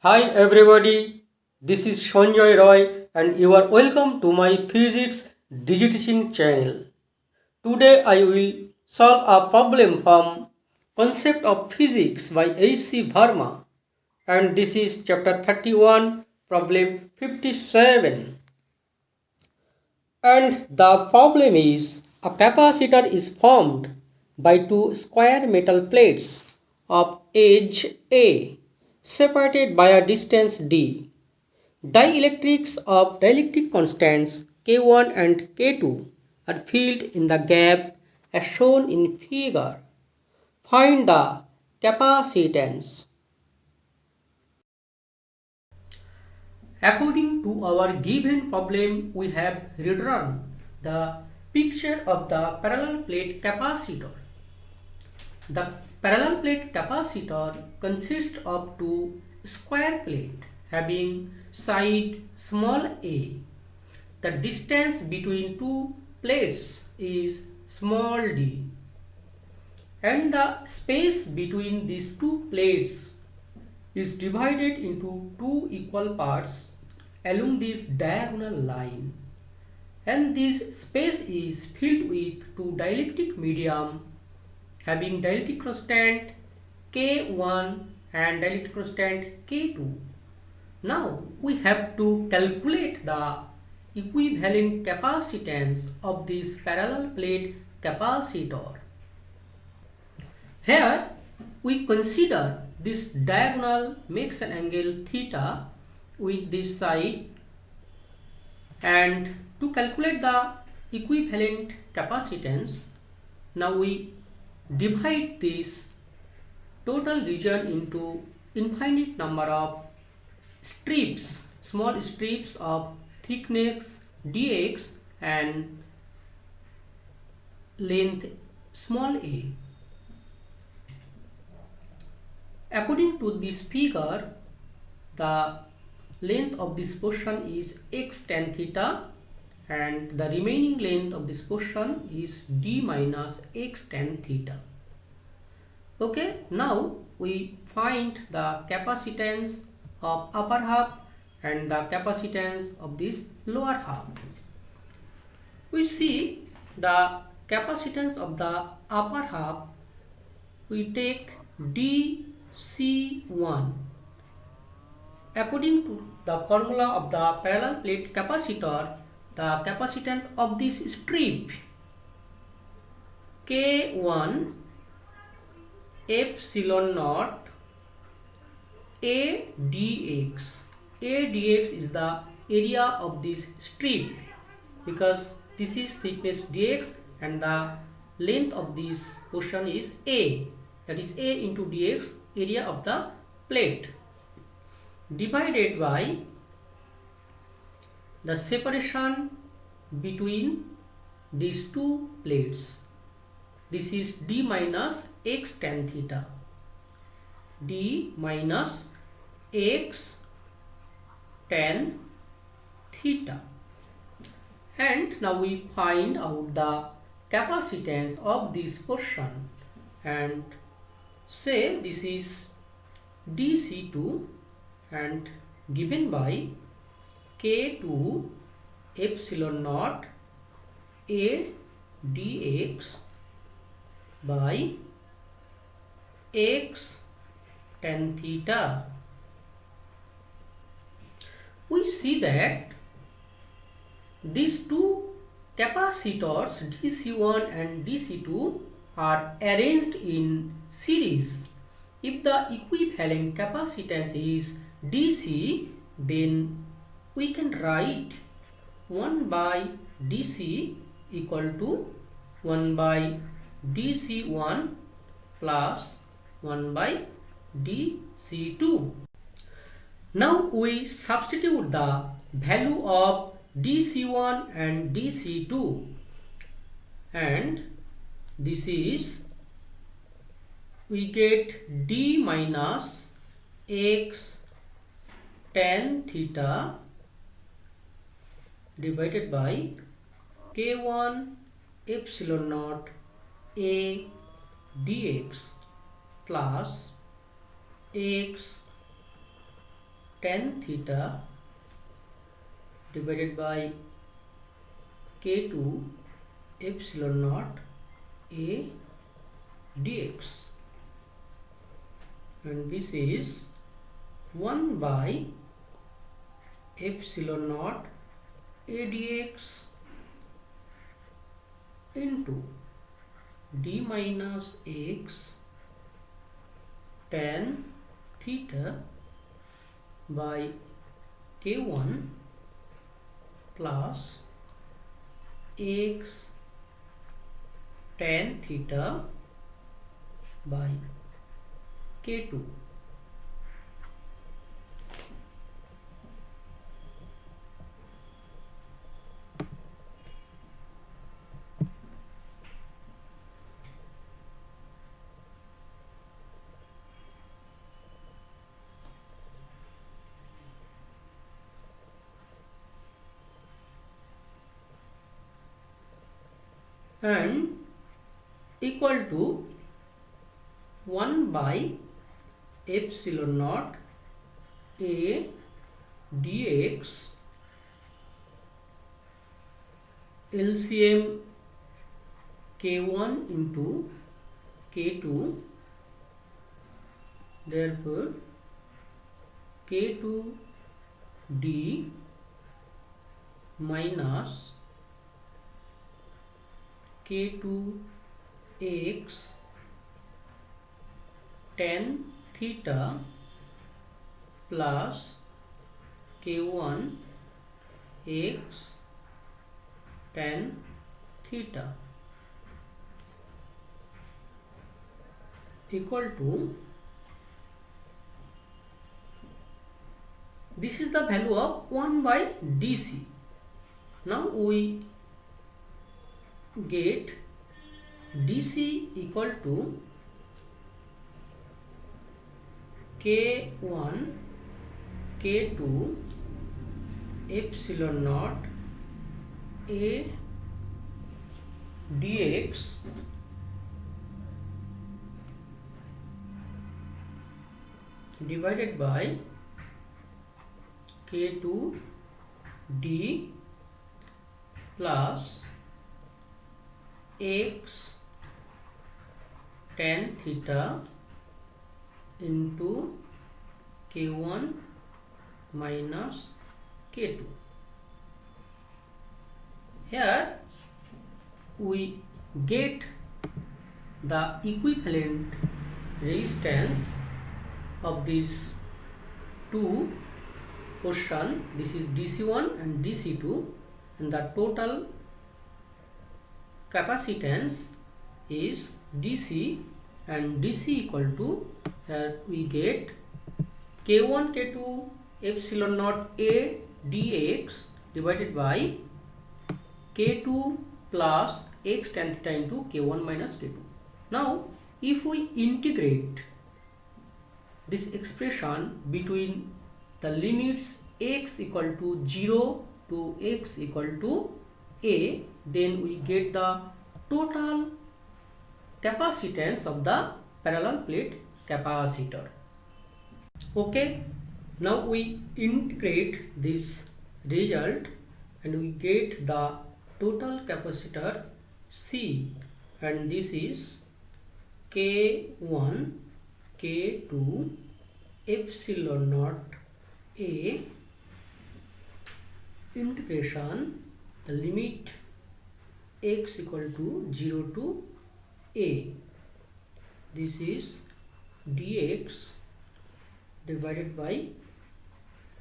Hi everybody, this is Sanjay Roy and you are welcome to my physics digitizing channel. Today I will solve a problem from Concept of Physics by H C Verma and this is chapter 31 problem 57. And the problem is a capacitor is formed by two square metal plates of edge A separated by a distance d. Dielectrics of dielectric constants K1 and K2 are filled in the gap as shown in figure. Find the capacitance. According to our given problem, we have redrawn the picture of the parallel plate capacitor. The parallel plate capacitor consists of two square plates having side small a. The distance between two plates is small d and the space between these two plates is divided into two equal parts along this diagonal line, and this space is filled with two dielectric medium having dielectric constant K1 and dielectric constant K2. Now we have to calculate the equivalent capacitance of this parallel plate capacitor. Here we consider this diagonal makes an angle theta with this side, and to calculate the equivalent capacitance, now we divide this total region into infinite number of strips, small strips of thickness dx and length small a. According to this figure, the length of this portion is x tan theta and the remaining length of this portion is d minus x tan theta. Okay, now we find the capacitance of upper half and the capacitance of this lower half. We see the capacitance of the upper half, we take dC1. According to the formula of the parallel plate capacitor, the capacitance of this strip K1 epsilon naught A dx. A dx is the area of this strip because this is thickness dx and the length of this portion is A, that is A into dx, area of the plate, divided by the separation between these two plates. This is d minus x tan theta, d minus x tan theta. And now we find out the capacitance of this portion and say this is dC2 and given by K2 epsilon naught A dx by x tan theta. We see that these two capacitors dC1 and dC2 are arranged in series. If the equivalent capacitance is dC, then we can write 1 by dC equal to 1 by dC1 plus 1 by dC2. Now we substitute the value of dC1 and dC2, and this is, we get d minus x tan theta divided by K1 epsilon naught A dx plus x tan theta divided by k2 epsilon naught a dx, and this is 1 by epsilon naught a dx into d minus x tan theta by k1 plus x tan theta by k2. And equal to 1 by epsilon naught a dx LCM k1 into k2, therefore k2 d minus k2 x tan theta plus k1 x tan theta equal to, this is the value of 1 by dc. Now we get dc equal to k1 k2 epsilon naught a dx divided by k2 d plus x tan theta into k1 minus k2. Here we get the equivalent resistance of these two portion. This is DC1 and DC2, and the total capacitance is DC, and DC equal to, here we get k1 k2 epsilon naught a dx divided by k2 plus x tan theta into k1 minus k2. Now if we integrate this expression between the limits x equal to 0 to x equal to a, then we get the total capacitance of the parallel plate capacitor. Okay, now we integrate this result and we get the total capacitor C, and this is k1 k2 epsilon naught a integration the limit x equal to 0 to a, this is dx divided by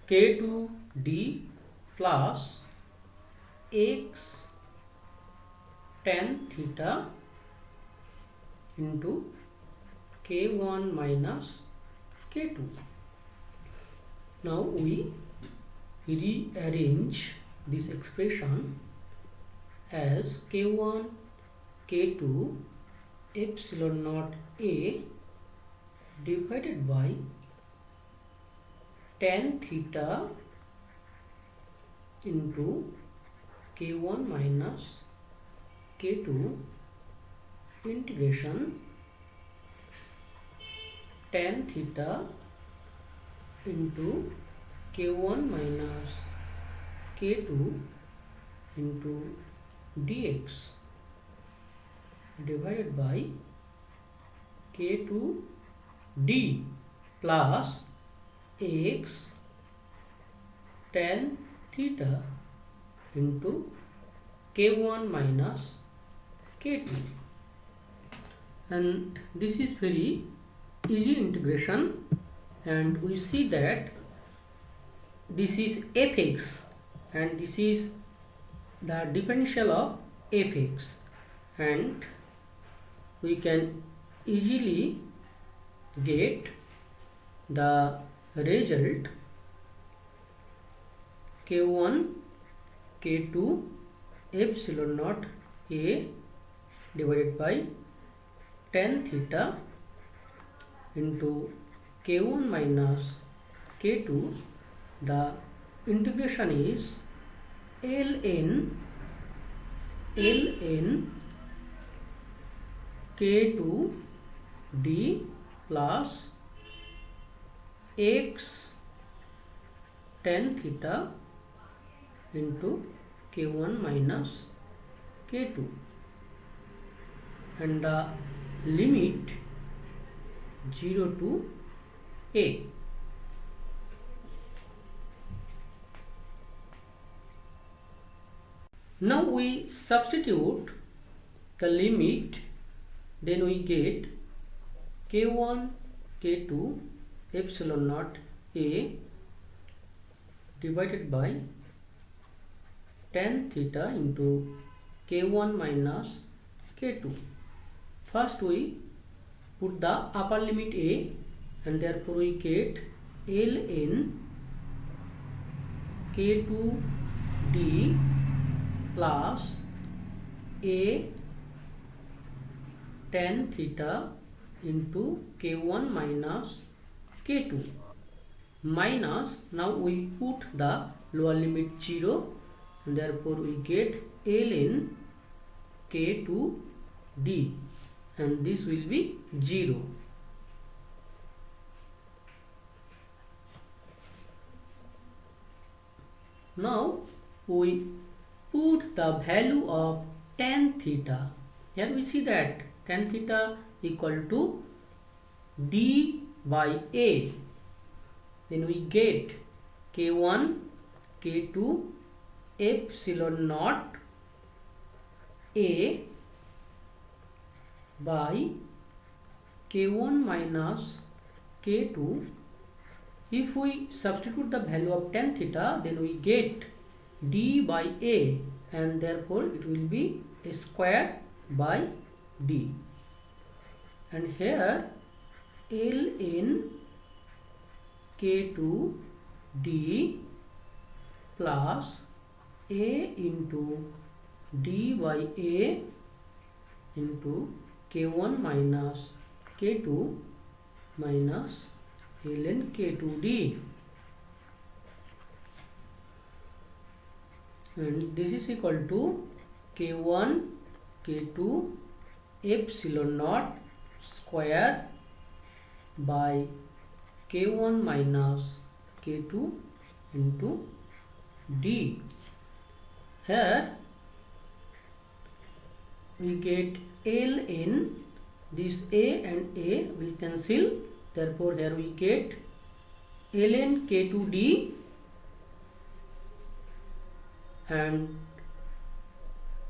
k2 d plus x tan theta into k1 minus k2. Now we rearrange this expression as k1 k2 epsilon naught a divided by tan theta into k1 minus k2 integration tan theta into k1 minus k2 into dx divided by k2d plus x tan theta into k1 minus k2, and this is very easy integration, and we see that this is fx and this is the differential of fx, and we can easily get the result k1 k2 epsilon naught a divided by tan theta into k1 minus k2. The integration is ln k2 d plus x tan theta into k1 minus k2, and the limit 0 to a. Now we substitute the limit, then we get k1 k2 epsilon naught a divided by tan theta into k1 minus k2. First we put the upper limit a, and therefore we get ln k2 d plus a tan theta into k1 minus k2 minus, now we put the lower limit 0, and therefore we get ln k2 d, and this will be 0. Now we put the value of tan theta. Here we see that tan theta equal to d by a. Then we get k1 k2 epsilon naught a by k1 minus k2. If we substitute the value of tan theta, then we get d by a, and therefore it will be a square by d, and here ln k2 d plus a into d by a into k1 minus k2 minus ln k2d, and this is equal to k1 k2 epsilon naught square by k1 minus k2 into d. Here we get ln, this a and a will cancel, therefore here we get ln k2d, and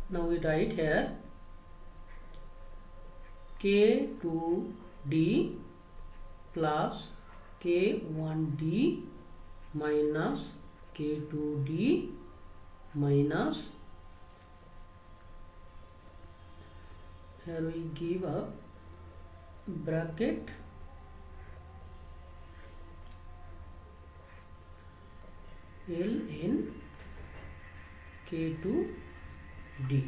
now we write here k2d plus k1d minus k2d minus, here we give a bracket ln k2d,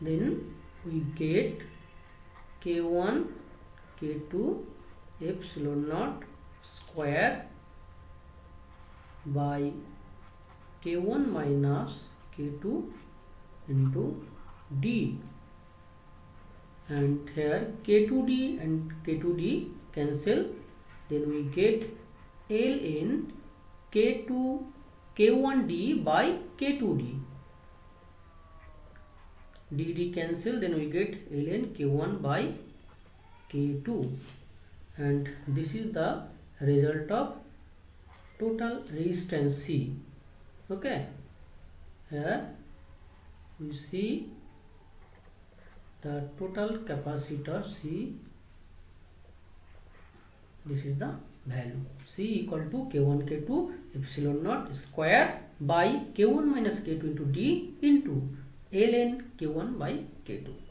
then we get k1 k2 epsilon naught square by k1 minus k2 into d, and here k2d and k2d cancel, then we get ln k2 k1d by k2d. d cancel, then we get ln k1 by k2, and this is the result of total resistance C. Okay, here we see the total capacitor C. This is the value C equal to k1 k2 epsilon naught square by k1 minus k2 into d into ln k1 by k2.